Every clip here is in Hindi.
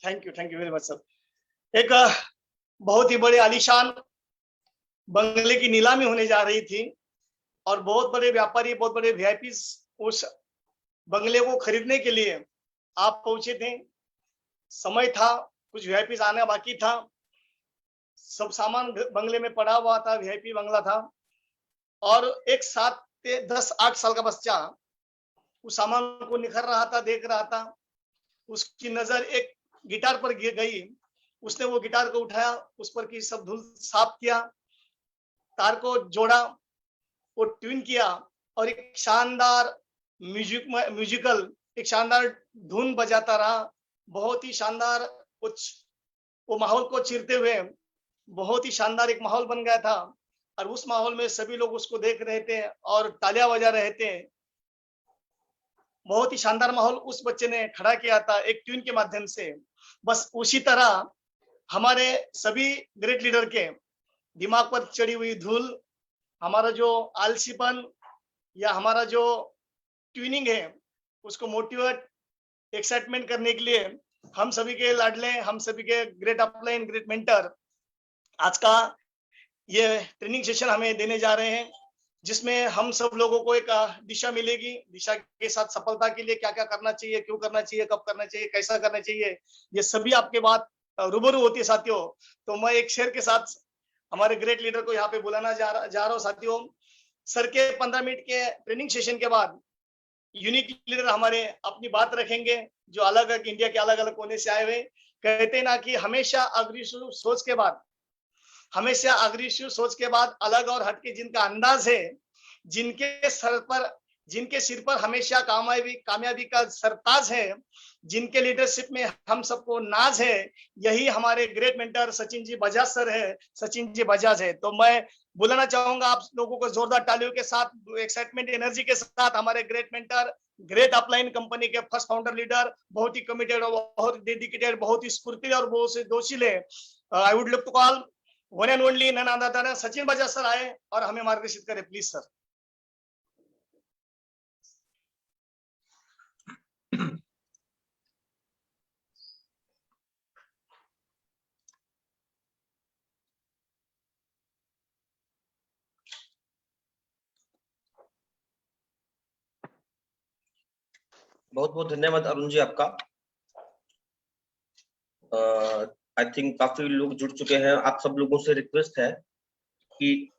Thank you very much sir. एक बहुत ही बड़े आलीशान बंगले की नीलामी होने जा रही थी और बहुत बड़े व्यापारी, बहुत बड़े वीआईपी उस बंगले को खरीदने के लिए आप पहुंचे थे। समय था, कुछ वीआईपी आना बाकी था, सब सामान बंगले में पड़ा हुआ था, वीआईपी बंगला था और एक 7 से 10 8 साल का बच्चा उस सामान को निखर रहा था, देख रहा था। उसकी नजर एक गिटार पर गई, उसने वो गिटार को उठाया, उस पर की सब धूल साफ किया, तार को जोड़ा, वो ट्यून किया और एक शानदार म्यूजिकल एक शानदार धुन बजाता रहा। बहुत ही शानदार कुछ वो माहौल को चीरते हुए बहुत ही शानदार एक माहौल बन गया था और उस माहौल में सभी लोग उसको देख रहे थे और तालियां बजा रहे थे। बहुत ही शानदार माहौल उस बच्चे ने खड़ा किया था एक ट्यून के माध्यम से। बस उसी तरह हमारे सभी ग्रेट लीडर के दिमाग पर चढ़ी हुई धूल, हमारा जो आलसीपन या हमारा जो ट्यूनिंग है, उसको मोटिवेट एक्साइटमेंट करने के लिए हम सभी के लाडले, हम सभी के ग्रेट अपलाइन, ग्रेट मेंटर आज का ये ट्रेनिंग सेशन हमें देने जा रहे हैं, जिसमें हम सब लोगों को एक दिशा मिलेगी। दिशा के साथ सफलता के लिए क्या क्या करना चाहिए, क्यों करना चाहिए, कब करना चाहिए, कैसा करना चाहिए, ये सभी आपके बात रूबरू होती है साथियों। तो मैं एक शेर के साथ हमारे ग्रेट लीडर को यहाँ पे बुलाना जा रहा हूँ साथियों। सर के 15 मिनट के ट्रेनिंग सेशन के बाद यूनिक लीडर हमारे अपनी बात रखेंगे, जो अलग अलग इंडिया के अलग अलग कोने से आए हुए। कहते हैं ना कि हमेशा अग्रेसिव सोच के बाद अलग और हटके जिनका अंदाज है, जिनके सिर पर हमेशा कामयाबी का सरताज है, जिनके लीडरशिप में हम सबको नाज है, यही हमारे great mentor Sachin ji Bajaj sir है, सचिन जी बजाज है। तो मैं बुलाना चाहूंगा आप लोगों को जोरदार तालियों के साथ, एक्साइटमेंट एनर्जी के साथ, हमारे great mentor, great upline company के फर्स्ट फाउंडर लीडर, बहुत ही कमिटेड और बहुत डेडिकेटेड, बहुत ही स्फूर्तिले और बहुत से दोषीले, I would love to call one and only none other than Sachin Bajaj sir आए और हमें मार्गदर्शित करें, प्लीज सर। बहुत बहुत धन्यवाद अरुण जी आपका। आई थिंक काफी लोग जुड़ चुके हैं। आप सब लोगों से रिक्वेस्ट है कि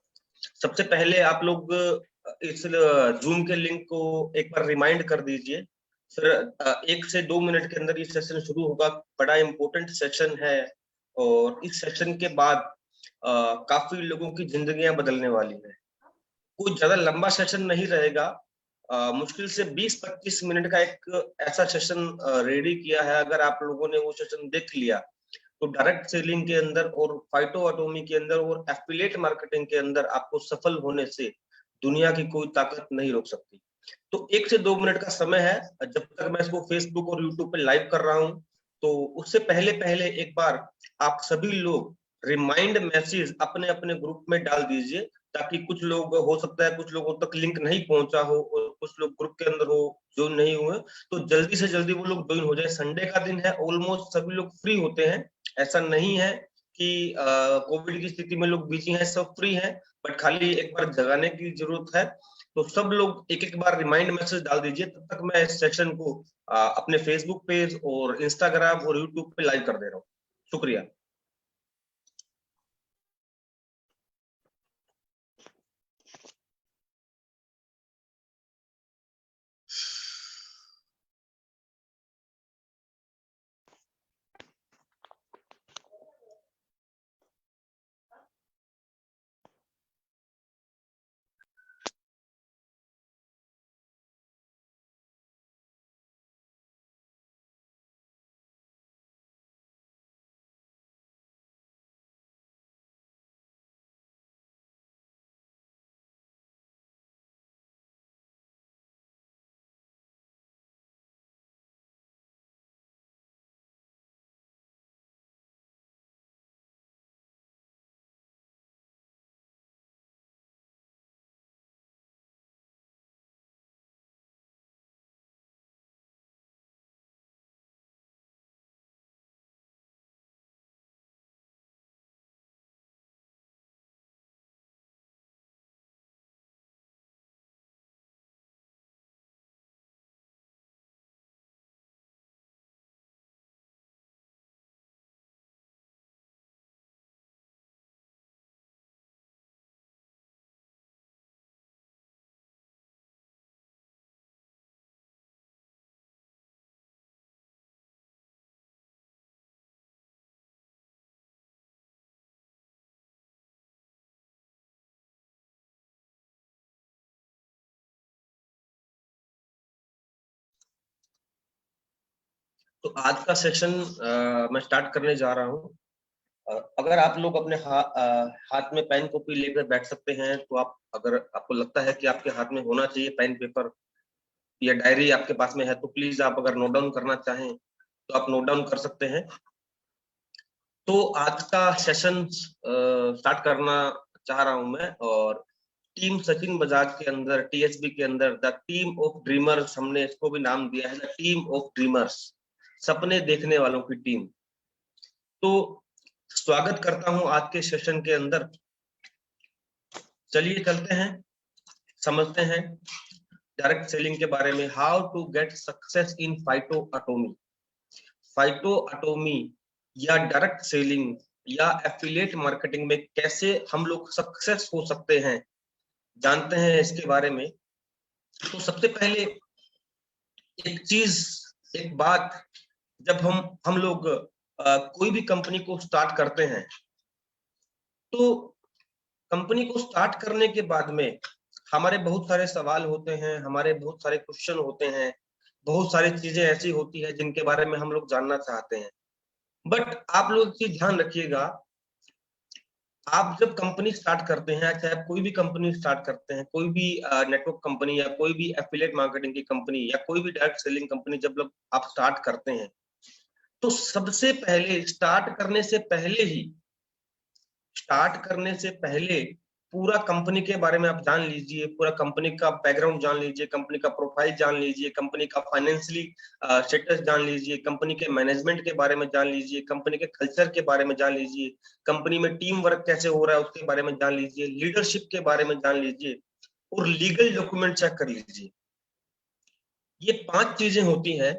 सबसे पहले आप लोग इस जूम के लिंक को एक बार रिमाइंड कर दीजिए। फिर 1 से 2 मिनट के अंदर ये सेशन शुरू होगा। बड़ा इंपॉर्टेंट सेशन है और इस सेशन के बाद काफी लोगों की जिंदगियां बदलने वाली है। कोई ज्यादा लंबा सेशन नहीं रहेगा। मुश्किल से 20-25 मिनट का एक ऐसा सेशन रेडी किया है। अगर आप लोगों ने वो सेशन देख लिया तो डायरेक्ट सेलिंग के अंदर और फाइटो एटॉमी के अंदर और एफिलिएट मार्केटिंग के अंदर आपको सफल होने से दुनिया की कोई ताकत नहीं रोक सकती। तो 1 से 2 मिनट का समय है। जब तक मैं इसको फेसबुक और यूट्यूब पे लाइव कर रहा हूँ, तो उससे पहले पहले एक बार आप सभी लोग रिमाइंड मैसेज अपने अपने ग्रुप में डाल दीजिए, ताकि कुछ लोग, हो सकता है कुछ लोगों तक लिंक नहीं पहुंचा हो और कुछ लोग ग्रुप के अंदर हो ज्वाइन नहीं हुए, तो जल्दी से जल्दी वो लोग ज्वाइन हो जाए। संडे का दिन है, ऑलमोस्ट सभी लोग फ्री होते हैं। ऐसा नहीं है कि कोविड की स्थिति में लोग बिजी हैं, सब फ्री हैं, बट खाली एक बार जगाने की जरूरत है। तो सब लोग एक एक बार रिमाइंड मैसेज डाल दीजिए। तब तक मैं इस सेशन को अपने फेसबुक पेज और इंस्टाग्राम और यूट्यूब पे लाइव कर दे रहा हूँ। शुक्रिया। तो आज का सेशन मैं स्टार्ट करने जा रहा हूँ। अगर आप लोग अपने हाथ में पेन कॉपी लेकर बैठ सकते हैं तो आप, अगर आपको लगता है कि आपके हाथ में होना चाहिए पेन पेपर या डायरी आपके पास में है, तो प्लीज आप अगर नोट डाउन करना चाहें तो आप नोट डाउन कर सकते हैं। तो आज का सेशन स्टार्ट करना चाह रहा हूं मैं, और टीम सचिन बजाज के अंदर, टीएसबी के अंदर द टीम ऑफ ड्रीमर्स, हमने इसको भी नाम दिया है द टीम ऑफ ड्रीमर्स, सपने देखने वालों की टीम। तो स्वागत करता हूं आज के सेशन के अंदर। चलिए चलते हैं, समझते हैं डायरेक्ट सेलिंग के बारे में। How to get success in phyto Atomy. Phyto Atomy या डायरेक्ट सेलिंग या एफिलिएट मार्केटिंग में कैसे हम लोग सक्सेस हो सकते हैं, जानते हैं इसके बारे में। तो सबसे पहले एक चीज, एक बात, जब हम लोग कोई भी कंपनी को स्टार्ट करते हैं, तो कंपनी को स्टार्ट करने के बाद में हमारे बहुत सारे सवाल होते हैं, हमारे बहुत सारे क्वेश्चन होते हैं, बहुत सारी चीजें ऐसी होती है जिनके बारे में हम लोग जानना चाहते हैं। बट आप लोग एक चीज ध्यान रखिएगा, आप जब कंपनी स्टार्ट करते हैं, चाहे आप कोई भी कंपनी स्टार्ट करते हैं, कोई भी नेटवर्क कंपनी या कोई भी एफिलिएट मार्केटिंग की कंपनी या कोई भी डायरेक्ट सेलिंग कंपनी जब लोग आप स्टार्ट करते हैं, तो सबसे पहले स्टार्ट करने से पहले पूरा कंपनी के बारे में आप जान लीजिए, पूरा कंपनी का बैकग्राउंड जान लीजिए, कंपनी का प्रोफाइल जान लीजिए, कंपनी का फाइनेंशियली स्टेटस जान लीजिए, कंपनी के मैनेजमेंट के बारे में जान लीजिए, कंपनी के कल्चर के बारे में जान लीजिए, कंपनी में टीम वर्क कैसे हो रहा है उसके बारे में जान लीजिए, लीडरशिप के बारे में जान लीजिए, और लीगल डॉक्यूमेंट चेक कर लीजिए। ये 5 चीजें होती है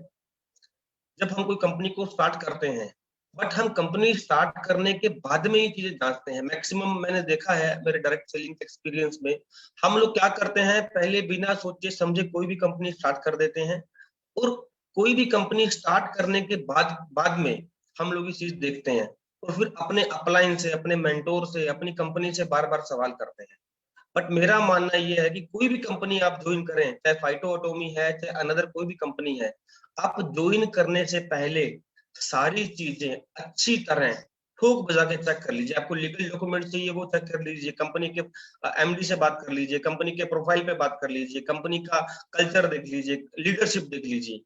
जब हम कोई कंपनी को स्टार्ट करते हैं। बट हम कंपनी स्टार्ट करने के बाद में ये चीजें जांचते हैं। मैक्सिमम मैंने देखा है मेरे डायरेक्ट सेलिंग एक्सपीरियंस में, हम लोग क्या करते हैं, पहले बिना सोचे समझे कोई भी कंपनी स्टार्ट कर देते हैं, और कोई भी कंपनी स्टार्ट करने के बाद में हम लोग ये चीज देखते हैं, और फिर अपने अपलाइन से, अपने मेंटोर से, अपनी कंपनी से बार बार सवाल करते हैं। बट मेरा मानना ये है कि कोई भी कंपनी आप ज्वाइन करें, चाहे फाइटो एटॉमी है, चाहे अनदर कोई भी कंपनी है, आप ज्वाइन करने से पहले सारी चीजें अच्छी तरह ठोक बजा के चेक कर लीजिए। आपको लीगल डॉक्यूमेंट चाहिए वो चेक कर लीजिए, कंपनी के एमडी से बात कर लीजिए, कंपनी के प्रोफाइल पे बात कर लीजिए, कंपनी का कल्चर देख लीजिए, लीडरशिप देख लीजिए।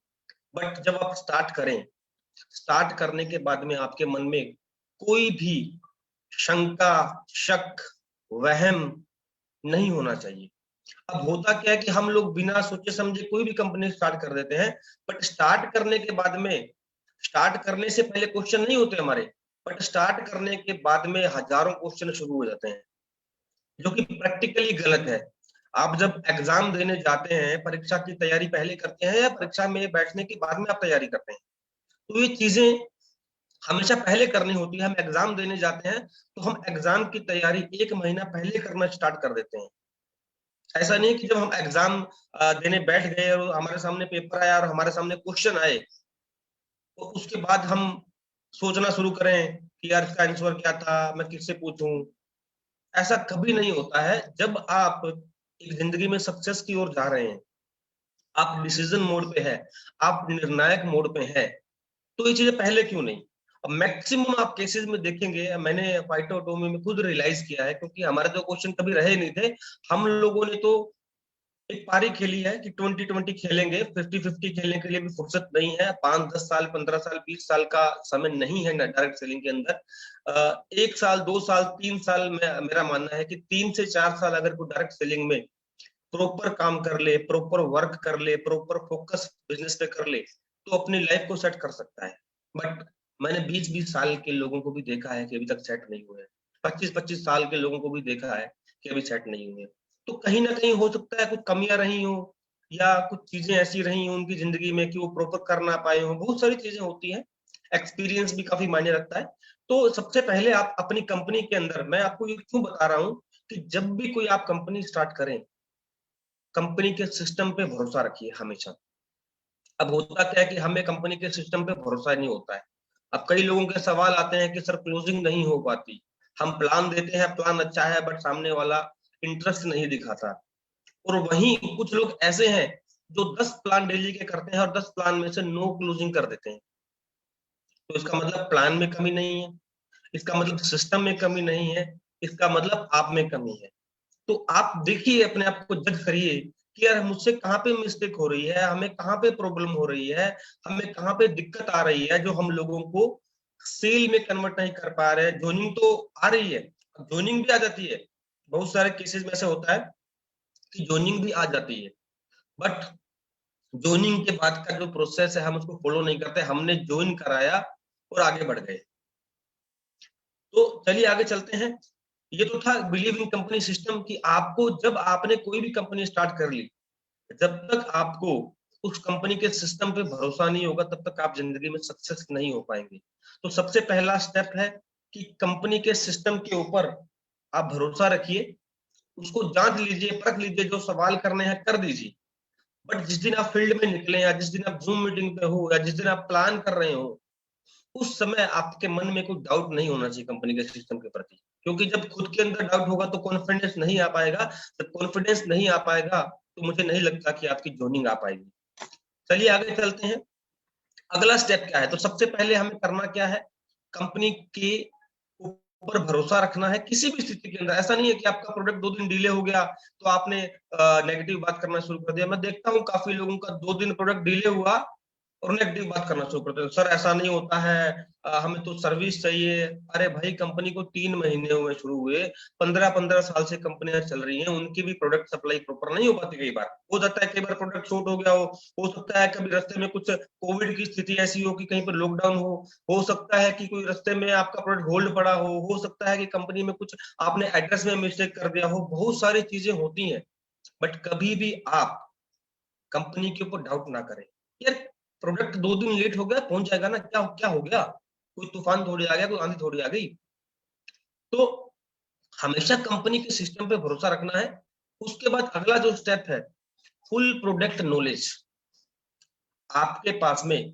बट जब आप स्टार्ट करें, स्टार्ट करने के बाद में आपके मन में कोई भी शंका, शक, वहम नहीं होना चाहिए। अब होता क्या है कि हम लोग बिना सोचे समझे कोई भी कंपनी स्टार्ट कर देते हैं, बट स्टार्ट करने के बाद में, स्टार्ट करने से पहले क्वेश्चन नहीं होते हमारे, बट स्टार्ट करने के बाद में हजारों क्वेश्चन शुरू हो जाते हैं, जो कि प्रैक्टिकली गलत है। आप जब एग्जाम देने जाते हैं, परीक्षा की तैयारी पहले करते हैं या परीक्षा में बैठने के बाद में आप तैयारी करते हैं, तो ये चीजें हमेशा पहले करनी होती है। हम एग्जाम देने जाते हैं तो हम एग्जाम की तैयारी 1 महीना पहले करना स्टार्ट कर देते हैं। ऐसा नहीं कि जब हम एग्जाम देने बैठ गए और हमारे सामने पेपर आया और हमारे सामने क्वेश्चन आए, तो उसके बाद हम सोचना शुरू करें कि यार इसका आंसर क्या था, मैं किससे पूछूं। ऐसा कभी नहीं होता है। जब आप एक जिंदगी में सक्सेस की ओर जा रहे हैं, आप डिसीजन मोड पे है, आप निर्णायक मोड पे है, तो ये चीजें पहले क्यों नहीं। अब मैक्सिमम आप केसेस में देखेंगे, मैंने फाइटो एटॉमी में खुद रियलाइज किया है, क्योंकि हमारे तो क्वेश्चन कभी रहे नहीं थे। हम लोगों ने तो एक पारी खेली है कि 20-20 खेलेंगे, 50-50 खेलने के लिए भी फुर्सत नहीं है। 5-10 साल, 15 साल, 20 साल का समय नहीं है डायरेक्ट सेलिंग के अंदर। 1 साल, 2 साल, 3 साल में मेरा मानना है कि 3 से 4 साल अगर कोई डायरेक्ट सेलिंग में प्रॉपर काम कर ले, प्रॉपर वर्क कर ले, प्रॉपर फोकस बिजनेस पे कर ले, तो अपनी लाइफ को सेट कर सकता है। बट मैंने 20-20 साल के लोगों को भी देखा है कि अभी तक सेट नहीं हुए। 25-25 साल के लोगों को भी देखा है कि अभी सेट नहीं हुए। तो कहीं ना कहीं हो सकता है कुछ कमियां रही हो, या कुछ चीजें ऐसी रही हो उनकी जिंदगी में कि वो प्रॉपर कर ना पाए हो। बहुत सारी चीजें होती हैं, एक्सपीरियंस भी काफी मायने रखता है। तो सबसे पहले आप अपनी कंपनी के अंदर, मैं आपको ये क्यों बता रहा हूँ कि जब भी कोई आप कंपनी स्टार्ट करें, कंपनी के सिस्टम पे भरोसा रखिए हमेशा। अब होता क्या है कि हमें कंपनी के सिस्टम पे भरोसा नहीं होता है। अब कई लोगों के सवाल आते हैं कि सर क्लोजिंग नहीं हो पाती, हम प्लान देते हैं, प्लान अच्छा है, बट सामने वाला इंटरेस्ट नहीं दिखाता। और वहीं कुछ लोग ऐसे हैं जो 10 प्लान डेली के करते हैं और 10 प्लान में से नो क्लोजिंग कर देते हैं। तो इसका मतलब प्लान में कमी नहीं है, इसका मतलब सिस्टम में कमी नहीं है, इसका मतलब आप में कमी है। तो आप देखिए, अपने आप को जज करिए कि यार मुझसे कहाँ पे मिस्टेक हो रही है, हमें कहाँ पे प्रॉब्लम हो रही है, हमें कहाँ पे दिक्कत आ रही है जो हम लोगों को सेल में कन्वर्ट नहीं कर पा रहे हैं। जोनिंग तो आ रही है, जोनिंग भी आ जाती है, बहुत सारे केसेस में ऐसा होता है कि जोनिंग भी आ जाती है, बट जोइनिंग के बाद का जो प्रोसेस है हम उसको फॉलो नहीं करते, हमने ज्वाइन कराया और आगे बढ़ गए। तो चलिए आगे चलते हैं। ये तो था बिलीव इन कंपनी सिस्टम कि आपको जब आपने कोई भी कंपनी स्टार्ट कर ली, जब तक आपको उस कंपनी के सिस्टम पे भरोसा नहीं होगा तब तक आप जिंदगी में सक्सेस नहीं हो पाएंगे। तो सबसे पहला स्टेप है कि कंपनी के सिस्टम के ऊपर आप भरोसा रखिए, उसको जांच लीजिए, परख लीजिए, जो सवाल करने हैं कर दीजिए। बट जिस दिन आप फील्ड में निकले या जिस दिन आप जूम मीटिंग पे हो या जिस दिन आप प्लान कर रहे हो, उस समय आपके मन में कोई डाउट नहीं होना चाहिए कंपनी के सिस्टम के प्रति, क्योंकि जब खुद के अंदर डाउट होगा तो कॉन्फिडेंस नहीं आ पाएगा। जब कॉन्फिडेंस नहीं आ पाएगा तो मुझे नहीं लगता कि आपकी जॉइनिंग आ पाएगी। चलिए आगे चलते हैं, अगला स्टेप क्या है। तो सबसे पहले हमें करना क्या है, कंपनी के ऊपर भरोसा रखना है किसी भी स्थिति के अंदर। ऐसा नहीं है कि आपका प्रोडक्ट 2 दिन डिले हो गया तो आपने नेगेटिव बात करना शुरू कर दिया। मैं देखता हूँ काफी लोगों का 2 दिन प्रोडक्ट डिले हुआ और नेगेटिव बात करना शुरू करते हैं, सर ऐसा नहीं होता है, हमें तो सर्विस चाहिए। अरे भाई, कंपनी को 3 महीने हुए शुरू हुए, 15-15 साल से कंपनियां चल रही हैं, उनकी भी प्रोडक्ट सप्लाई प्रॉपर नहीं हो पाती। कई बार हो जाता है, कई बार प्रोडक्ट शॉर्ट हो गया हो सकता है कभी रास्ते में कुछ कोविड की स्थिति ऐसी हो कि कहीं पर लॉकडाउन हो सकता है कि कोई रास्ते में आपका प्रोडक्ट होल्ड पड़ा हो सकता है कि कंपनी में कुछ आपने एड्रेस में मिस्टेक कर दिया हो, बहुत सारी चीजें होती हैं। बट कभी भी आप कंपनी के ऊपर डाउट ना करें। यार प्रोडक्ट 2 दिन लेट हो गया, पहुंच जाएगा ना, क्या क्या हो गया, कोई तूफान थोड़ी आ गया, कोई आंधी थोड़ी आ गई। तो हमेशा कंपनी के सिस्टम पे भरोसा रखना है। उसके बाद अगला जो स्टेप है, फुल प्रोडक्ट नॉलेज। आपके पास में,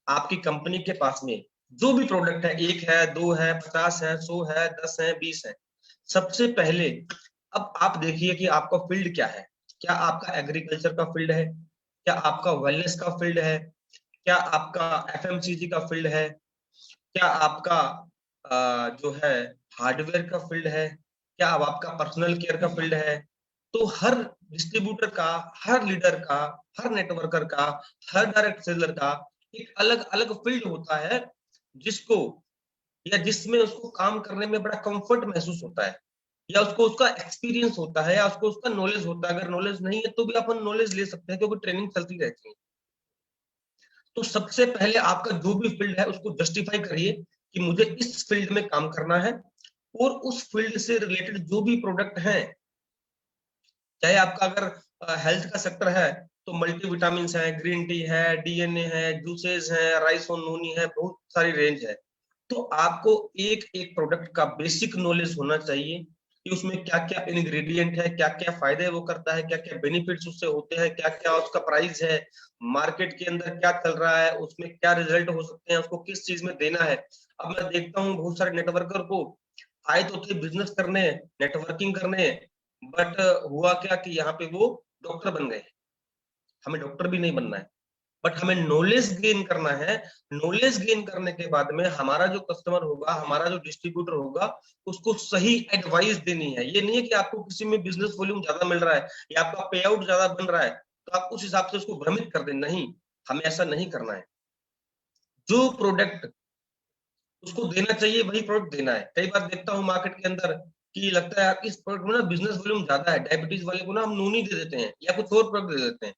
आपकी कंपनी के पास में जो भी प्रोडक्ट है, 1 है, 2 है, 50 है, 100 है, 10 है, 20 है, सबसे पहले अब आप देखिए कि आपका फील्ड क्या है। क्या आपका एग्रीकल्चर का फील्ड है, क्या आपका वेलनेस का फील्ड है, क्या आपका एफएमसीजी का फील्ड है, क्या आपका जो है हार्डवेयर का फील्ड है, क्या अब आपका पर्सनल केयर का फील्ड है। तो हर डिस्ट्रीब्यूटर का, हर लीडर का, हर नेटवर्कर का, हर डायरेक्ट सेलर का एक अलग अलग फील्ड होता है, जिसको या जिसमें उसको काम करने में बड़ा कंफर्ट महसूस होता है, या उसको उसका एक्सपीरियंस होता है, या उसको उसका नॉलेज होता है। अगर नॉलेज नहीं है तो भी अपन नॉलेज ले सकते हैं, क्योंकि ट्रेनिंग चलती रहती है। तो सबसे पहले आपका जो भी फील्ड है उसको जस्टिफाई करिए कि मुझे इस फील्ड में काम करना है, और उस फील्ड से रिलेटेड जो भी प्रोडक्ट है, चाहे आपका अगर हेल्थ का सेक्टर है तो मल्टीविटामिन है, ग्रीन टी है, डीएनए है, जूसेस है, राइस और नूनी है, बहुत सारी रेंज है। तो आपको एक एक प्रोडक्ट का बेसिक नॉलेज होना चाहिए कि उसमें क्या क्या इंग्रेडिएंट है, क्या क्या फायदे वो करता है, क्या क्या बेनिफिट्स उससे होते हैं, क्या क्या उसका प्राइस है, मार्केट के अंदर क्या चल रहा है, उसमें क्या रिजल्ट हो सकते हैं, उसको किस चीज में देना है। अब मैं देखता हूँ बहुत सारे नेटवर्कर को आए तो थे बिजनेस करने, नेटवर्किंग करने, बट हुआ क्या कि यहाँ पे वो डॉक्टर बन गए। हमें डॉक्टर भी नहीं बनना है, बट हमें नॉलेज गेन करना है। नॉलेज गेन करने के बाद में हमारा जो कस्टमर होगा, हमारा जो डिस्ट्रीब्यूटर होगा, उसको सही एडवाइस देनी है। ये नहीं है कि आपको किसी में बिजनेस वॉल्यूम ज्यादा मिल रहा है या आपका पे आउट ज्यादा बन रहा है तो आप उस हिसाब से उसको भ्रमित कर दें, नहीं, हमें ऐसा नहीं करना है। जो प्रोडक्ट उसको देना चाहिए वही प्रोडक्ट देना है। कई बार देखता हूँ मार्केट के अंदर कि लगता है इस प्रोडक्ट में ना बिजनेस वॉल्यूम ज्यादा है, डायबिटीज वाले को ना हम नूनी दे देते हैं या कुछ और प्रोडक्ट दे देते हैं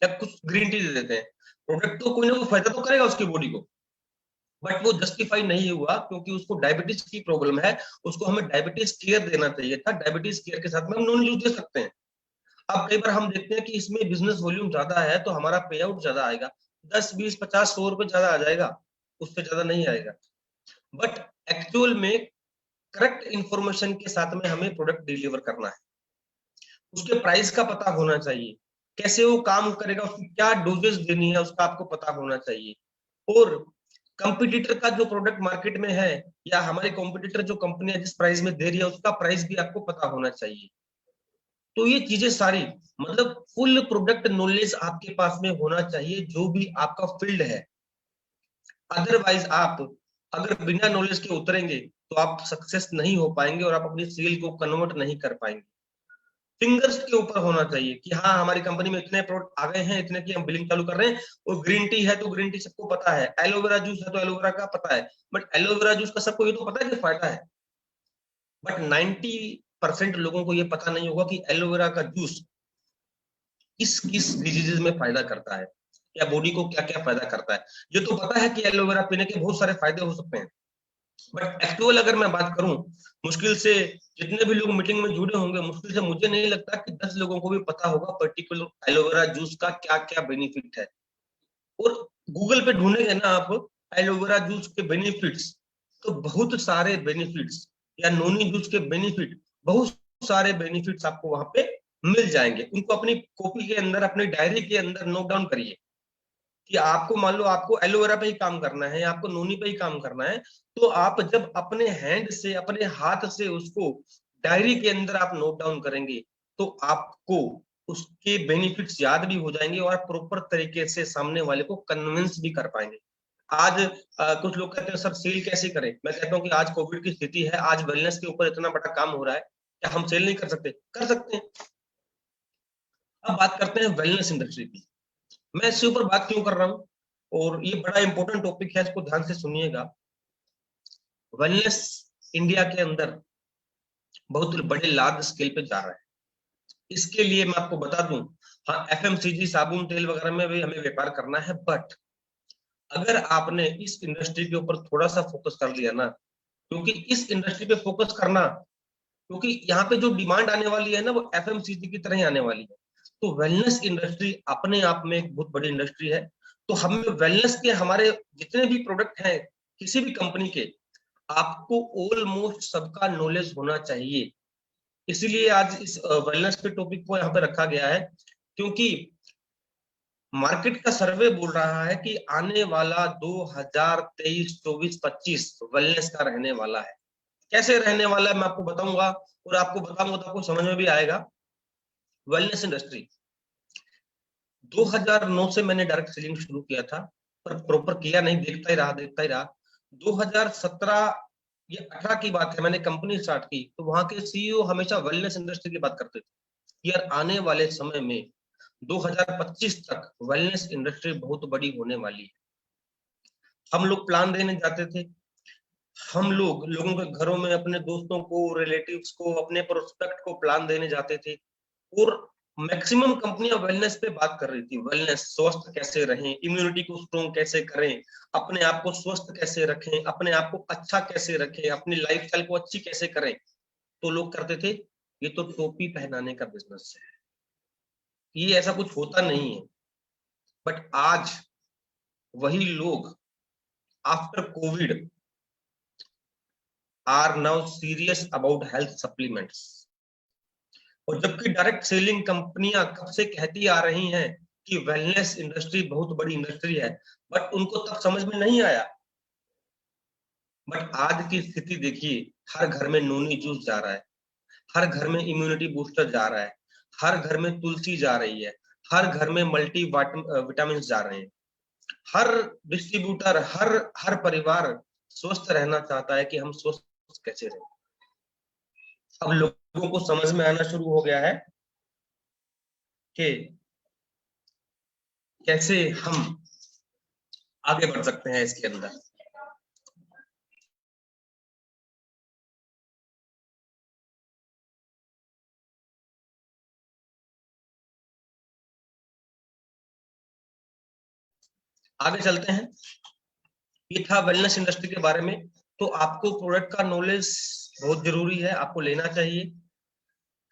या कुछ ग्रीन टी दे देते हैं। प्रोडक्ट तो कोई ना कोई फायदा तो करेगा उसकी बॉडी को, बट वो जस्टिफाई नहीं हुआ क्योंकि उसको डायबिटीज की प्रॉब्लम है। उसको हमें डायबिटीज केयर देना चाहिए था, डायबिटीज केयर के साथ में हम नॉन जूस दे सकते हैं। अब कई बार हम देखते हैं कि इसमें बिजनेस वॉल्यूम ज्यादा है तो हमारा पे आउट ज्यादा आएगा, 10, 20, 50, 100 रुपए ज्यादा आ जाएगा, उससे ज्यादा नहीं आएगा। बट एक्चुअल में करेक्ट इंफॉर्मेशन के साथ में हमें प्रोडक्ट डिलीवर करना है। उसके प्राइस का पता होना चाहिए, कैसे वो काम करेगा, उसकी क्या डोजेस देनी है उसका आपको पता होना चाहिए। और कंपटीटर का जो प्रोडक्ट मार्केट में है या हमारे कॉम्पिटिटर जो कंपनियां जिस प्राइस में दे रही है उसका प्राइस भी आपको पता होना चाहिए। तो ये चीजें सारी, मतलब फुल प्रोडक्ट नॉलेज आपके पास में होना चाहिए जो भी आपका फील्ड है। अदरवाइज आप अगर बिना नॉलेज के उतरेंगे तो आप सक्सेस नहीं हो पाएंगे और आप अपनी सेल को कन्वर्ट नहीं कर पाएंगे। फिंगर्स के ऊपर होना चाहिए कि हाँ हमारी कंपनी में इतने प्रोडक्ट आ गए हैं, इतने की हम बिलिंग चालू कर रहे हैं। और ग्रीन टी है तो ग्रीन टी सबको पता है, एलोवेरा जूस है तो एलोवेरा का पता है, बट एलोवेरा जूस का सबको ये तो पता है कि फायदा है, बट 90% लोगों को ये पता नहीं होगा कि एलोवेरा का जूस किस किस डिजीजेज में फायदा करता है या बॉडी को क्या क्या फायदा करता है। ये तो पता है कि एलोवेरा पीने के बहुत सारे फायदे हो सकते हैं, बट एक्चुअल अगर मैं बात करूं, मुश्किल से जितने भी लोग मीटिंग में जुड़े होंगे, मुश्किल से मुझे नहीं लगता कि 10 लोगों को भी पता होगा पर्टिकुलर एलोवेरा जूस का क्या क्या बेनिफिट है। और गूगल पे ढूंढेंगे ना आप एलोवेरा जूस के बेनिफिट्स, तो बहुत सारे बेनिफिट्स, या नोनी जूस के बेनिफिट, बहुत सारे बेनिफिट्स आपको वहां पे मिल जाएंगे। उनको अपनी कॉपी के अंदर, अपनी डायरी के अंदर नोट डाउन करिए कि आपको मान लो आपको एलोवेरा पे ही काम करना है या आपको नोनी पे ही काम करना है, तो आप जब अपने हैंड से, अपने हाथ से उसको डायरी के अंदर आप नोट डाउन करेंगे तो आपको उसके बेनिफिट्स याद भी हो जाएंगे और प्रॉपर तरीके से सामने वाले को कन्विंस भी कर पाएंगे। आज कुछ लोग कहते हैं सर सेल कैसे करें, मैं कहता हूँ कि आज कोविड की स्थिति है, आज वेलनेस के ऊपर इतना बड़ा काम हो रहा है, क्या हम सेल नहीं कर सकते? कर सकते हैं। अब बात करते हैं वेलनेस इंडस्ट्री की। मैं इसके ऊपर बात क्यों कर रहा हूं, और ये बड़ा इंपॉर्टेंट टॉपिक है, इसको ध्यान से सुनिएगा। वेलनेस इंडिया के अंदर बहुत बड़े लार्ज स्केल पे जा रहा है। इसके लिए मैं आपको बता दूं, हाँ एफएमसीजी, साबुन तेल वगैरह में भी हमें व्यापार करना है, बट अगर आपने इस इंडस्ट्री के ऊपर थोड़ा सा फोकस कर लिया ना, क्योंकि इस इंडस्ट्री पे फोकस करना, क्योंकि यहाँ पे जो डिमांड आने वाली है ना वो एफएमसीजी की तरह ही आने वाली है। तो वेलनेस इंडस्ट्री अपने आप में एक बहुत बड़ी इंडस्ट्री है। तो हम वेलनेस के हमारे जितने भी प्रोडक्ट हैं किसी भी कंपनी के, आपको ऑलमोस्ट सबका नॉलेज होना चाहिए। इसीलिए आज इस वेलनेस के टॉपिक को यहाँ पे रखा गया है, क्योंकि मार्केट का सर्वे बोल रहा है कि आने वाला 2023, 24, 25 वेलनेस का रहने वाला है। कैसे रहने वाला है मैं आपको बताऊंगा, और आपको बताऊंगा तो आपको समझ में भी आएगा। वेलनेस इंडस्ट्री 2009 से मैंने डायरेक्ट सेलिंग शुरू किया था, पर प्रॉपर किया नहीं, देखता ही रहा। 2017 या 18 की बात है, मैंने कंपनी स्टार्ट की, तो वहां के सीईओ हमेशा वेलनेस इंडस्ट्री की बात करते थे। यार आने वाले समय में 2025 तक वेलनेस इंडस्ट्री बहुत बड़ी होने वाली है। हम लोग प्लान देने जाते थे, हम लोगों के घरों में अपने दोस्तों को, रिलेटिव्स को, अपने प्रोस्पेक्ट को प्लान देने जाते थे, और मैक्सिमम कंपनियां वेलनेस पे बात कर रही थी। वेलनेस, स्वस्थ कैसे रहें, इम्यूनिटी को स्ट्रॉन्ग कैसे करें, अपने आप को स्वस्थ कैसे रखें, अपने आप को अच्छा कैसे रखें, अपनी लाइफस्टाइल को अच्छी कैसे करें। तो लोग करते थे ये तो टोपी पहनाने का बिजनेस है, ये ऐसा कुछ होता नहीं है। बट आज वही लोग after Covid are now serious about health supplements. और जबकि डायरेक्ट सेलिंग कंपनियां कब से कहती आ रही हैं कि वेलनेस इंडस्ट्री बहुत बड़ी इंडस्ट्री है, बट उनको तब समझ में नहीं आया। बट आज की स्थिति देखिए, हर घर में नोनी जूस जा रहा है, हर घर में इम्यूनिटी बूस्टर जा रहा है, हर घर में तुलसी जा रही है, हर घर में मल्टी विटामिन जा रहे हैं। हर डिस्ट्रीब्यूटर, हर हर परिवार स्वस्थ रहना चाहता है कि हम स्वस्थ कैसे रहें। अब लोगों को समझ में आना शुरू हो गया है कि कैसे हम आगे बढ़ सकते हैं इसके अंदर। आगे चलते हैं। ये था वेलनेस इंडस्ट्री के बारे में। तो आपको प्रोडक्ट का नॉलेज बहुत जरूरी है, आपको लेना चाहिए।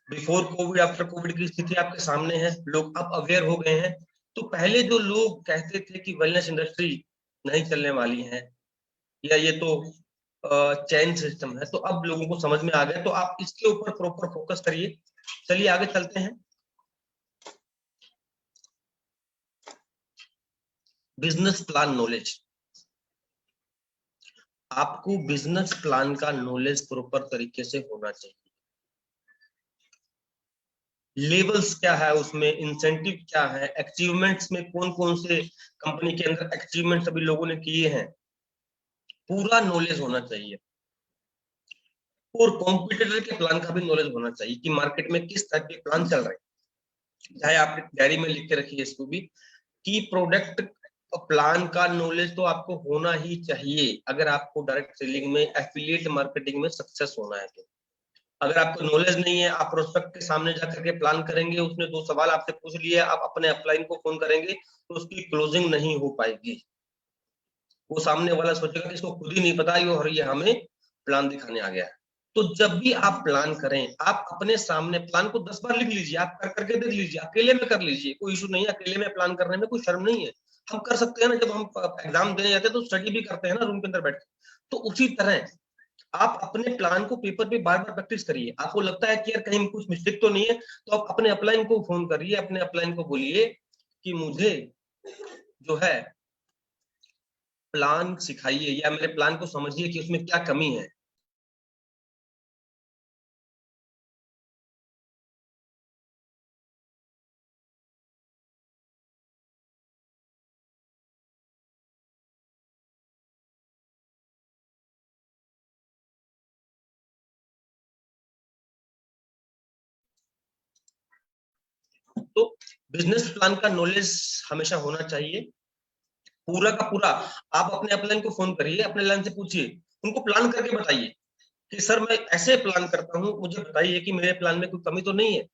बिफोर कोविड, आफ्टर कोविड की स्थिति आपके सामने है, लोग अब अवेयर हो गए हैं। तो पहले जो लोग कहते थे कि वेलनेस इंडस्ट्री नहीं चलने वाली है, या ये तो चैन सिस्टम है, तो अब लोगों को समझ में आ गया। तो आप इसके ऊपर प्रॉपर फोकस करिए। चलिए आगे चलते हैं। Business plan knowledge. आपको बिजनेस प्लान का नॉलेज प्रॉपर तरीके से होना चाहिए। लेवल्स क्या है उसमें, इंसेंटिव क्या है, अचीवमेंट्स में कौन कौन से कंपनी के अंदर अचीवमेंट्स अभी लोगों ने किए हैं, पूरा नॉलेज होना चाहिए और कॉम्पिटिटर के प्लान का भी नॉलेज होना चाहिए कि मार्केट में किस टाइप के प्लान चल रहे हैं। चाहे आप डायरी में लिख के रखिए इसको भी कि प्रोडक्ट प्लान का नॉलेज तो आपको होना ही चाहिए अगर आपको डायरेक्ट सेलिंग में, एफिलिएट मार्केटिंग में सक्सेस होना है। तो अगर आपको नॉलेज नहीं है, आप प्रोस्पेक्ट के सामने जाकर के प्लान करेंगे, उसने 2 सवाल आपसे पूछ लिए, आप अपने अपलाइन को फोन करेंगे तो उसकी क्लोजिंग नहीं हो पाएगी। वो सामने वाला सोचेगा कि इसको खुद ही नहीं पता और ये हमें प्लान दिखाने आ गया है। तो जब भी आप प्लान करें, आप अपने सामने प्लान को 10 बार लिख लीजिए, आप कर करके देख लीजिए, अकेले में कर लीजिए, कोई इशू नहीं है, अकेले में प्लान करने में कोई शर्म नहीं है। हम कर सकते हैं ना, जब हम एग्जाम देने जाते हैं तो स्टडी भी करते हैं ना रूम के अंदर बैठ के। तो उसी तरह आप अपने प्लान को पेपर पे बार बार प्रैक्टिस करिए। आपको लगता है कि यार कहीं कुछ मिस्टेक तो नहीं है, तो आप अपने अपलाइन को फोन करिए, अपने अपलाइन को बोलिए कि मुझे जो है प्लान सिखाइए या मेरे प्लान को समझिए कि उसमें क्या कमी है। तो बिजनेस प्लान का नॉलेज हमेशा होना चाहिए, पूरा का पूरा। आप अपने अपलाइन को फोन करिए, अपने लाइन से पूछिए, उनको प्लान करके बताइए कि सर मैं ऐसे प्लान करता हूँ, मुझे बताइए कि मेरे प्लान में कोई कमी तो नहीं है।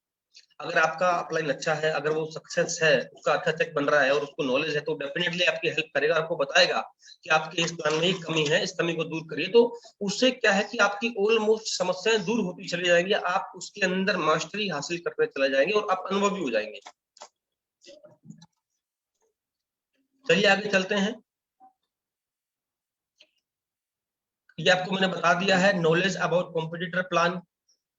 अगर आपका अपलाइन अच्छा है, अगर वो सक्सेस है, उसका अच्छा चेक बन रहा है और उसको नॉलेज है, तो डेफिनेटली आपकी हेल्प करेगा, आपको बताएगा कि आपके इस प्लान में ये कमी है, इस कमी को दूर करिए। तो उससे क्या है कि आपकी ऑलमोस्ट समस्याएं दूर होती चली जाएंगी, आप उसके अंदर मास्टरी हासिल करते चले जाएंगे और आप अनुभवी हो जाएंगे। चलिए आगे चलते हैं। ये आपको मैंने बता दिया है knowledge about competitor plan.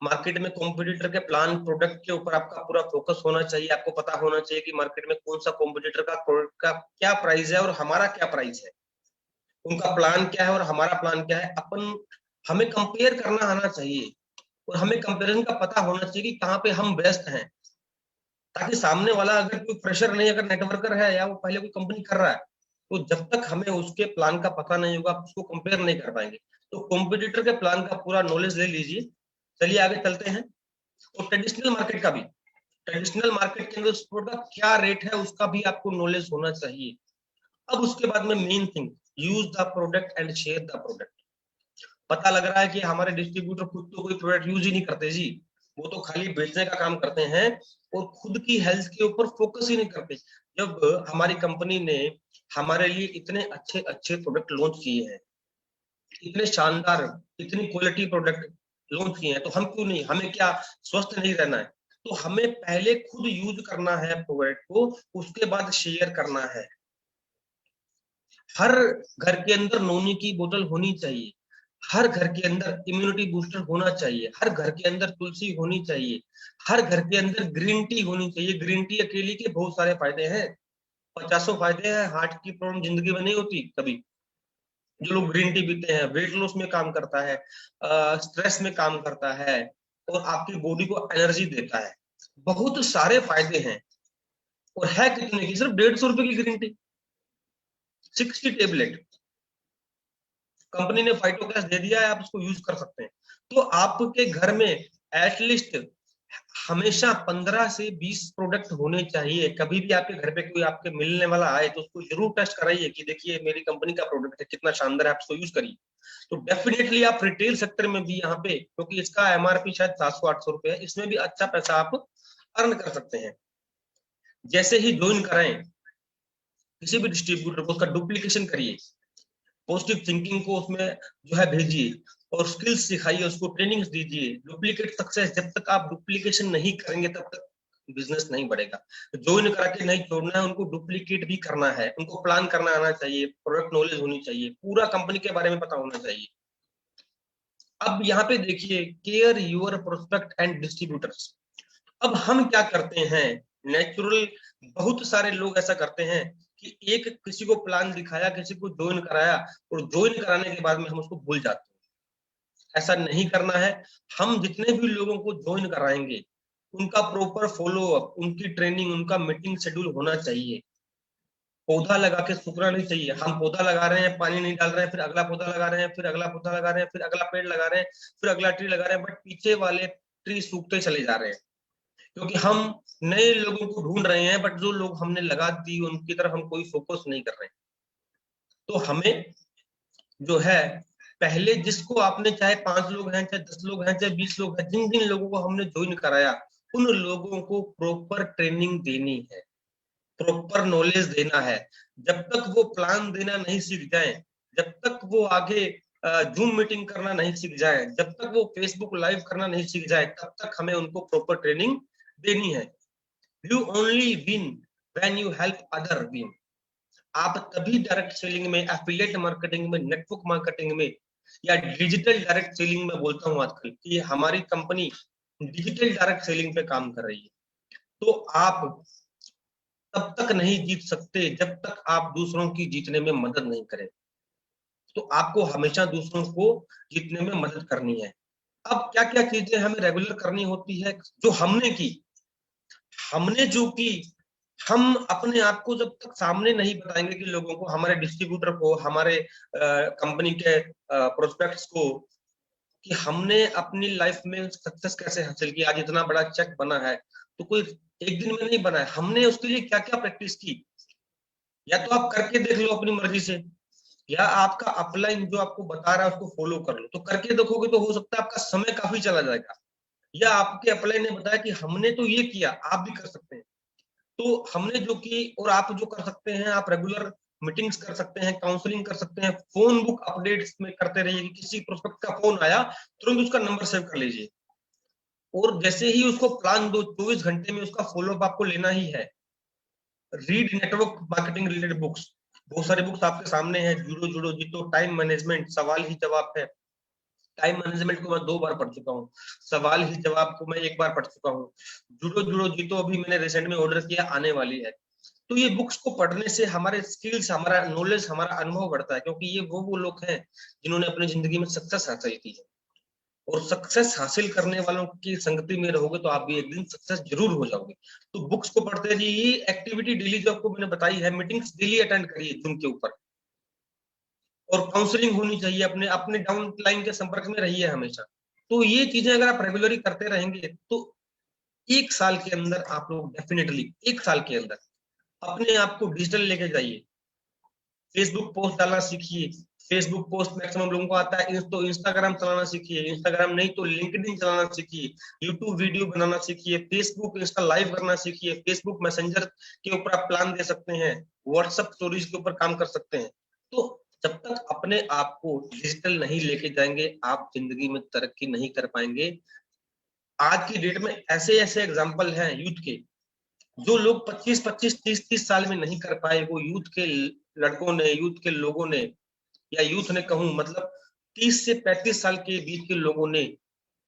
Market में कॉम्पिटिटर के प्लान, प्रोडक्ट के ऊपर आपका पूरा फोकस होना चाहिए। आपको पता होना चाहिए कि मार्केट में कौन सा कॉम्पिटिटर का प्रोडक्ट का क्या प्राइस है और हमारा क्या प्राइस है, उनका प्लान क्या है और हमारा प्लान क्या है। हमें कंपेयर करना आना चाहिए और हमें कंपेरिजन का पता होना चाहिए कि कहाँ पे हम बेस्ट हैं, ताकि सामने वाला अगर कोई फ्रेशर नहीं, अगर नेटवर्कर है या वो पहले कोई कंपनी कर रहा है, तो जब तक हमें उसके प्लान का पता नहीं होगा, आप उसको कंपेयर नहीं कर पाएंगे। तो कॉम्पिटिटर के प्लान का पूरा नॉलेज ले लीजिए। चलिए आगे चलते हैं। और ट्रेडिशनल मार्केट का भी, ट्रेडिशनल मार्केट के अंदर उस प्रोडक्ट का क्या रेट है उसका भी आपको नॉलेज होना चाहिए। अब उसके बाद में main thing, use the product and share the product. पता लग रहा है कि हमारे डिस्ट्रीब्यूटर खुद तो कोई प्रोडक्ट यूज ही नहीं करते जी, वो तो खाली बेचने का काम करते हैं और खुद की हेल्थ के ऊपर फोकस ही नहीं करते। जब हमारी कंपनी ने हमारे लिए इतने अच्छे अच्छे प्रोडक्ट लॉन्च किए हैं, इतने शानदार, इतनी क्वालिटी प्रोडक्ट लॉन्च किए हैं, तो हम क्यों नहीं, हमें क्या स्वस्थ नहीं रहना है? तो हमें पहले खुद यूज करना है प्रोडक्ट को, उसके बाद शेयर करना है। हर घर के अंदर नोनी की बोतल होनी चाहिए, हर घर के अंदर इम्यूनिटी बूस्टर होना चाहिए, हर घर के अंदर तुलसी होनी चाहिए, हर घर के अंदर ग्रीन टी होनी चाहिए। ग्रीन टी अकेली के बहुत सारे फायदे हैं, 50 फायदे हैं। हार्ट की प्रॉब्लम जिंदगी में नहीं होती कभी, जो लोग ग्रीन टी पीते हैं। वेट लॉस में काम करता है, स्ट्रेस में काम करता है और आपकी बॉडी को एनर्जी देता है, बहुत सारे फायदे हैं। और है कितने की, सिर्फ 150 रुपए की ग्रीन टी, 60 टेबलेट, कंपनी ने फाइटो कैश दे दिया है, आप उसको यूज कर सकते हैं। तो आपके घर में एटलीस्ट हमेशा 15 से 20 प्रोडक्ट होने चाहिए। कभी भी आपके घर पे कोई आपके मिलने वाला आए तो उसको जरूर टेस्ट कराइए कि देखिए मेरी कंपनी का प्रोडक्ट है, कितना शानदार है, आप इसको यूज करिए। तो डेफिनेटली आप रिटेल सेक्टर में भी यहाँ पे, क्योंकि इसका एमआरपी शायद 700-800 रुपए है, इसमें भी अच्छा पैसा आप अर्न कर सकते हैं। जैसे ही ज्वाइन कराएं किसी भी डिस्ट्रीब्यूटर को, उसका डुप्लीकेशन करिए, पॉजिटिव थिंकिंग को उसमें जो है भेजिए और स्किल्स सिखाइए, उसको ट्रेनिंग्स दीजिए। डुप्लीकेट सक्सेस, जब तक आप डुप्लीकेशन नहीं करेंगे तब तक बिजनेस नहीं बढ़ेगा। ज्वाइन करा के नहीं छोड़ना है, उनको डुप्लीकेट भी करना है, उनको प्लान करना आना चाहिए, प्रोडक्ट नॉलेज होनी चाहिए, पूरा कंपनी के बारे में पता होना चाहिए। अब यहाँ पे देखिए, care your prospect and distributors. अब हम क्या करते हैं, नेचुरल बहुत सारे लोग ऐसा करते हैं कि एक किसी को प्लान दिखाया, किसी को ज्वाइन कराया और ज्वाइन कराने के बाद में हम उसको भूल जाते हैं। ऐसा नहीं करना है। हम जितने भी लोगों को ज्वाइन कराएंगे उनका प्रॉपर फॉलो अप, उनकी ट्रेनिंग, उनका मीटिंग शेड्यूल होना चाहिए पौधा लगा के सूखना नहीं चाहिए। हम पौधा लगा रहे हैं, पानी नहीं डाल रहे हैं, फिर अगला पौधा लगा रहे हैं, फिर अगला पौधा लगा रहे हैं, फिर अगला पेड़ लगा रहे हैं, फिर अगला ट्री लगा रहे हैं, बट पीछे वाले ट्री सूखते चले जा रहे हैं क्योंकि हम नए लोगों को ढूंढ रहे हैं, बट जो लोग हमने लगा दी उनकी तरफ हम कोई फोकस नहीं कर रहे हैं। तो हमें जो है पहले जिसको आपने, चाहे 5 लोग हैं, चाहे 10 लोग हैं, चाहे 20 लोग हैं, जिन जिन लोगों को हमने ज्वाइन कराया उन लोगों को प्रॉपर ट्रेनिंग देनी है, प्रॉपर नॉलेज देना है। जब तक वो प्लान देना नहीं सीख जाए, जब तक वो आगे जूम मीटिंग करना नहीं सीख जाए, जब तक वो फेसबुक लाइव करना नहीं सीख जाए, तब तक हमें उनको प्रॉपर ट्रेनिंग देनी है। You only win when you help other win. आप तभी डायरेक्ट सेलिंग में, एफिलिएट मार्केटिंग में, नेटवर्क मार्केटिंग में या डिजिटल डायरेक्ट सेलिंग में, बोलता हूं आजकल कि हमारी कंपनी डिजिटल डायरेक्ट सेलिंग पे काम कर रही है, तो आप तब तक नहीं जीत सकते जब तक आप दूसरों की जीतने में मदद नहीं करें। तो आपको हमेशा दूसरों को जीतने में मदद करनी है। अब क्या क्या चीजें हमें रेगुलर करनी होती है, जो हमने जो की, हम अपने आप को जब तक सामने नहीं बताएंगे कि लोगों को, हमारे डिस्ट्रीब्यूटर को, हमारे कंपनी के प्रोस्पेक्ट्स को, कि हमने अपनी लाइफ में सक्सेस कैसे हासिल की, आज इतना बड़ा चेक बना है, तो कोई एक दिन में नहीं बना है, हमने उसके लिए क्या क्या प्रैक्टिस की। या तो आप करके देख लो अपनी मर्जी से, या आपका अपलाइन जो आपको बता रहा है उसको फॉलो कर लो। तो करके देखोगे तो हो सकता है आपका समय काफी चला जाएगा। या आपके अपलाइन ने बताया कि हमने तो ये किया, आप भी कर सकते हैं। तो हमने जो की और आप जो कर सकते हैं, आप रेगुलर मीटिंग्स कर सकते हैं, काउंसलिंग कर सकते हैं, फोन बुक अपडेट्स में करते रहिए कि किसी प्रोस्पेक्ट का फोन आया तुरंत उसका नंबर सेव कर लीजिए, और जैसे ही उसको प्लान दो 24 घंटे में उसका फॉलोअप आपको लेना ही है। Read network marketing related books, बहुत सारी बुक्स आपके सामने हैं। जुड़ो जुड़ो जीतो, टाइम मैनेजमेंट, सवाल ही जवाब है। टाइम मैनेजमेंट को मैं 2 बार पढ़ चुका हूँ, सवाल ही जवाब को मैं 1 बार पढ़ चुका हूँ। जुड़ो जुड़ो जीतो अभी मैंने रिसेंट में ऑर्डर किया, आने वाली है। तो ये बुक्स को पढ़ने से हमारे स्किल्स, हमारा नॉलेज, हमारा अनुभव बढ़ता है, क्योंकि ये वो लोग हैं जिन्होंने अपनी जिंदगी में सक्सेस हासिल की है। और सक्सेस हासिल करने वालों की संगति में रहोगे तो आप भी एक दिन सक्सेस जरूर हो जाओगे। तो बुक्स को पढ़ते रहिए, एक्टिविटी डेली जो आपको मैंने बताई है, मीटिंग्स डेली अटेंड करिए जूम के ऊपर, और काउंसलिंग होनी चाहिए, अपने अपने डाउन लाइन के संपर्क में रहिए हमेशा। तो ये चीजें अगर आप रेगुलरली करते रहेंगे तो 1 साल के अंदर आप लोग डेफिनेटली 1 साल के अंदर अपने आप को डिजिटल लेके जाइए। फेसबुक पोस्ट डालना सीखिए, फेसबुक पोस्ट मैक्सिमम लोगों को आता है, तो इंस्टाग्राम चलाना सीखिए, इंस्टाग्राम नहीं तो लिंक्डइन चलाना सीखिए, यूट्यूब वीडियो बनाना सीखिए, फेसबुक इंस्टा लाइव करना सीखिए, फेसबुक मैसेंजर के ऊपर आप प्लान दे सकते हैं, व्हाट्सएप स्टोरीज के ऊपर काम कर सकते हैं। तो जब तक अपने आप को डिजिटल नहीं लेके जाएंगे, आप जिंदगी में तरक्की नहीं कर पाएंगे। आज की डेट में ऐसे ऐसे एग्जाम्पल हैं यूथ के, जो लोग 25, 25, 30, 30 साल में नहीं कर पाए, वो यूथ के लड़कों ने, यूथ के लोगों ने, या यूथ ने कहूं, मतलब 30 से 35 साल के बीच के लोगों ने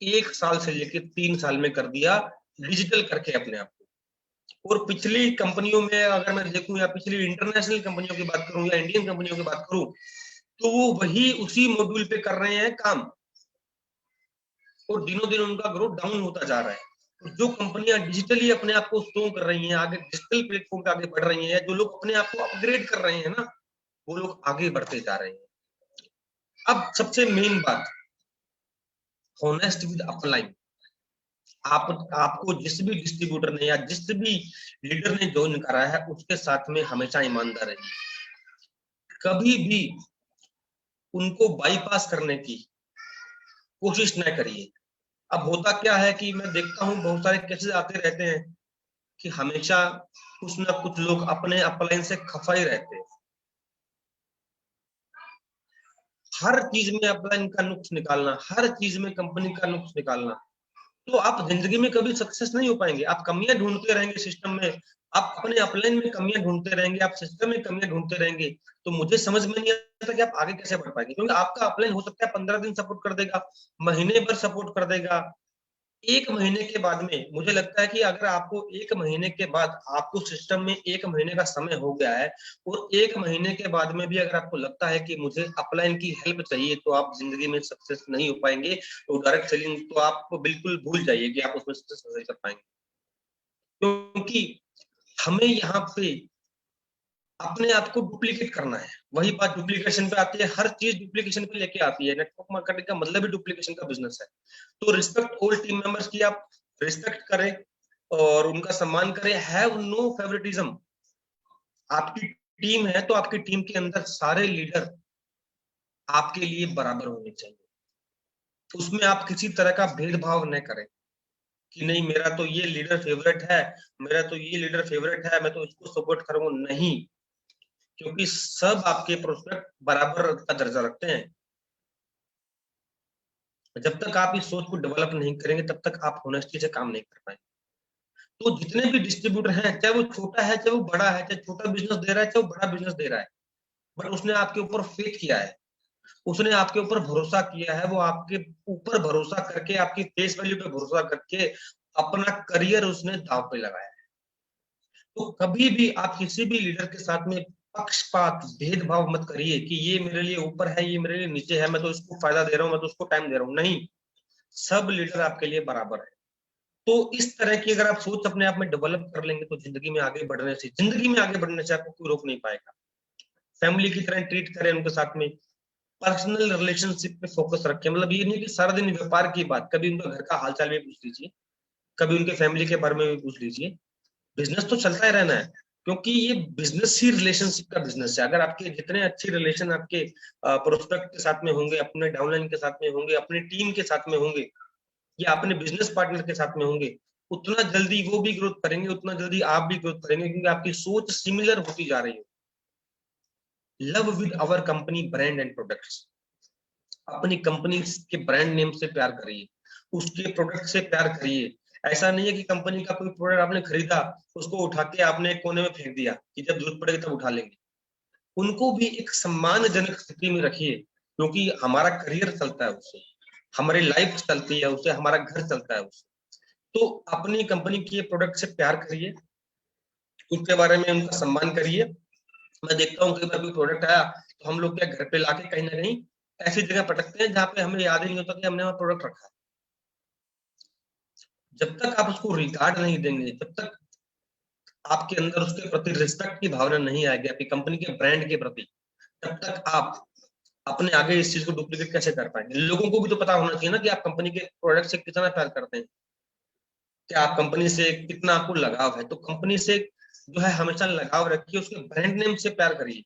1 साल से लेकर 3 साल में कर दिया डिजिटल करके अपने आप को। और पिछली कंपनियों में अगर मैं देखूं, या पिछली इंटरनेशनल कंपनियों की बात करूं या इंडियन कंपनियों की बात करूं, तो वो वही उसी मॉड्यूल पे कर रहे हैं काम, और दिनों दिन उनका ग्रोथ डाउन होता जा रहा है। जो कंपनियां डिजिटली अपने आप को स्ट्रॉन्ग कर रही हैं, आगे डिजिटल प्लेटफॉर्म पे आगे बढ़ रही हैं, जो लोग अपने आप को अपग्रेड कर रहे हैं ना, वो लोग आगे बढ़ते जा रहे हैं। अब सबसे मेन बात, होनेस्ट विद अपलाइन। आपको जिस भी डिस्ट्रीब्यूटर ने या जिस भी लीडर ने ज्वाइन करा है, उसके साथ में हमेशा ईमानदार रहिए। कभी भी उनको बाईपास करने की कोशिश न करिए। अब होता क्या है कि मैं देखता हूँ बहुत सारे केसेस आते रहते हैं कि हमेशा कुछ ना कुछ लोग अपने अपलाइन से खफा ही रहते हैं। हर चीज में अपलाइन का नुक्स निकालना, हर चीज में कंपनी का नुक्स निकालना, तो आप जिंदगी में कभी सक्सेस नहीं हो पाएंगे। आप कमियां ढूंढते रहेंगे सिस्टम में, आप अपने अपलाइन में कमियां ढूंढते रहेंगे, आप सिस्टम में कमियां ढूंढते रहेंगे, तो मुझे समझ में नहीं आता कि आप आगे कैसे बढ़ पाएंगे। क्योंकि आपका अपलाइन हो सकता है 15 दिन सपोर्ट कर देगा, महीने भर सपोर्ट कर देगा, 1 महीने के बाद में, मुझे लगता है कि अगर आपको 1 महीने के बाद, आपको सिस्टम में 1 महीने का समय हो गया है, और 1 महीने के बाद में भी अगर आपको लगता है कि मुझे अपलाइन की हेल्प चाहिए, तो आप जिंदगी में सक्सेस नहीं हो पाएंगे। तो डायरेक्ट सेलिंग तो आपको बिल्कुल भूल जाइए कि आप उसमें सक्सेस नहीं कर पाएंगे, क्योंकि हमें यहाँ पे अपने आप को डुप्लीकेट करना है। वही बात डुप्लीकेशन पे आती है, हर चीज डुप्लीकेशन पे लेके आती है। नेटवर्क मार्केटिंग का मतलब ही डुप्लीकेशन का बिजनेस है। तो रिस्पेक्ट ऑल टीम मेंबर्स की आप रिस्पेक्ट करें और उनका सम्मान करें। Have no favouritism. आपकी टीम है तो आपकी टीम के अंदर सारे लीडर आपके लिए बराबर होने चाहिए। उसमें आप किसी तरह का भेदभाव न करें कि नहीं मेरा तो ये लीडर फेवरेट है, मेरा तो ये लीडर फेवरेट है, मैं तो इसको सपोर्ट करूंगा। नहीं, क्योंकि सब आपके प्रोस्पेक्ट बराबर का दर्जा रखते हैं। जब तक आप इस सोच को डेवलप नहीं करेंगे तब तक आप होनेस्टी से काम नहीं कर पाएंगे। तो जितने भी डिस्ट्रीब्यूटर हैं, चाहे वो छोटा है चाहे वो बड़ा है, चाहे छोटा बिजनेस दे रहा है चाहे वो बड़ा बिजनेस दे रहा है, बट उसने आपके ऊपर फेथ किया है, उसने आपके ऊपर भरोसा किया है, वो आपके ऊपर भरोसा करके, आपकी फेस वैल्यू पे भरोसा करके अपना करियर उसने दांव पे लगाया है। तो कभी भी आप किसी भी लीडर के साथ में पक्षपात भेदभाव मत करिए कि ये मेरे लिए ऊपर है, ये मेरे लिए नीचे है, मैं तो इसको फायदा दे रहा हूँ, मैं तो उसको टाइम दे रहा हूँ। नहीं, सब लीडर आपके लिए बराबर है। तो इस तरह की अगर आप सोच अपने आप में डेवलप कर लेंगे तो जिंदगी में आगे बढ़ने से आपको कोई रोक नहीं पाएगा। फैमिली की तरह ट्रीट करें उनके साथ में, पर्सनल रिलेशनशिप पे फोकस रखें। मतलब ये नहीं कि सारा दिन व्यापार की बात, कभी उनका घर का हालचाल भी पूछ लीजिए, कभी उनके फैमिली के बारे में भी पूछ लीजिए। बिजनेस तो चलता ही रहना है, क्योंकि ये बिजनेस ही रिलेशनशिप का बिजनेस है। अगर आपके जितने अच्छे रिलेशन आपके प्रोस्पेक्ट के साथ में होंगे, अपने डाउनलाइन के साथ में होंगे, अपनी टीम के साथ में होंगे या अपने बिजनेस पार्टनर के साथ में होंगे, उतना जल्दी वो भी ग्रोथ करेंगे, उतना जल्दी आप भी ग्रोथ करेंगे, क्योंकि आपकी सोच सिमिलर होती जा रही है। Love with our company brand and products. अपनी कंपनी के ब्रांड नेम से प्यार करिए, उसके प्रोडक्ट से प्यार करिए। ऐसा नहीं है कि कंपनी का कोई प्रोडक्ट आपने खरीदा, उसको उठा के आपने एक कोने में फेंक दिया कि जब जरूरत पड़ेगी तब उठा लेंगे। उनको भी एक सम्मानजनक स्थिति में रखिए, क्योंकि हमारा करियर चलता है उससे, हमारी लाइफ चलती है उससे, हमारा घर चलता है उससे। तो अपनी कंपनी के प्रोडक्ट से प्यार करिए, उसके बारे में उनका सम्मान करिए। मैं देखता हूँ कई बार कोई प्रोडक्ट आया तो हम लोग क्या घर पे लाके कहीं ना कहीं ऐसी जगह पटकते हैं जहाँ पे हमें याद ही नहीं होता कि हमने वहां प्रोडक्ट रखा है। जब तक आप उसको रिगार्ड नहीं देंगे, जब तक आपके अंदर उसके प्रति रिस्पेक्ट की भावना नहीं आएगी, आपकी कंपनी के ब्रांड के प्रति, तब तक आप अपने आगे इस चीज को डुप्लीकेट कैसे कर पाएंगे। लोगों को भी तो पता होना चाहिए ना कि आप कंपनी के प्रोडक्ट से कितना प्यार करते हैं, कि आप कंपनी से कितना आपको लगाव है। तो कंपनी से जो है हमेशा लगाव रखिए, उसके ब्रांड नेम से प्यार करिए।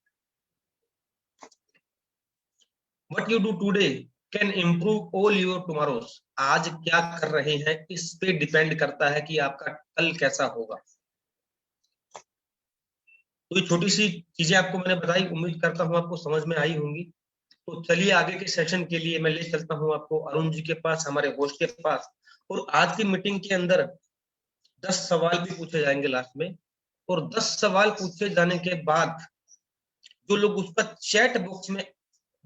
What you do today can improve all your tomorrows। आज क्या कर रहे हैं इस पे डिपेंड करता है कि आपका कल कैसा होगा। तो ये छोटी सी चीजें आपको मैंने बताई, उम्मीद करता हूँ आपको समझ में आई होंगी। तो चलिए आगे के सेशन के लिए मैं ले चलता हूँ आपको अरुण जी के पास, हमारे होस्ट के पास। और आज की मीटिंग के अंदर 10 सवाल भी पूछे जाएंगे लास्ट में, और 10 सवाल पूछे जाने के बाद जो लोग उस पर चैट बॉक्स में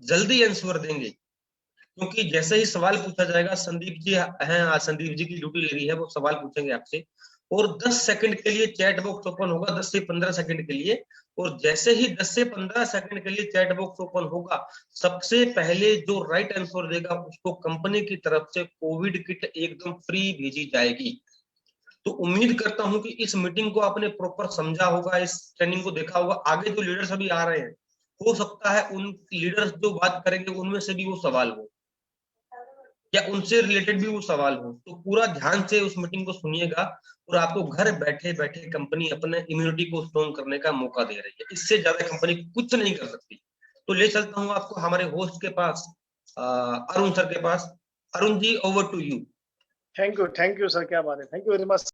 जल्दी आंसर देंगे, क्योंकि जैसे ही सवाल पूछा जाएगा, संदीप जी हैं आज, संदीप जी की ड्यूटी ले रही है, वो सवाल पूछेंगे आपसे, और 10 सेकंड के लिए चैट बॉक्स ओपन होगा, 10 से 15 सेकंड के लिए। और जैसे ही 10 से 15 सेकंड के लिए चैट बॉक्स ओपन होगा, सबसे पहले जो राइट आंसर देगा उसको कंपनी की तरफ से कोविड किट एकदम फ्री भेजी जाएगी। तो उम्मीद करता हूं कि इस मीटिंग को आपने प्रॉपर समझा होगा, इस ट्रेनिंग को देखा होगा। आगे जो लीडर्स अभी आ रहे हैं, हो सकता है उन लीडर्स जो बात करेंगे उनमें से भी वो सवाल हो, या उनसे रिलेटेड भी वो सवाल हो। तो पूरा ध्यान से उस मीटिंग को सुनिएगा, और आपको घर बैठे बैठे कंपनी अपने इम्यूनिटी को स्ट्रॉन्ग करने का मौका दे रही है। इससे ज्यादा कंपनी कुछ नहीं कर सकती। तो ले चलता हूँ आपको हमारे होस्ट के पास, अरुण सर के पास। Arun ji, over to you. Thank you sir, क्या बात है, थैंक यू वेरी मच।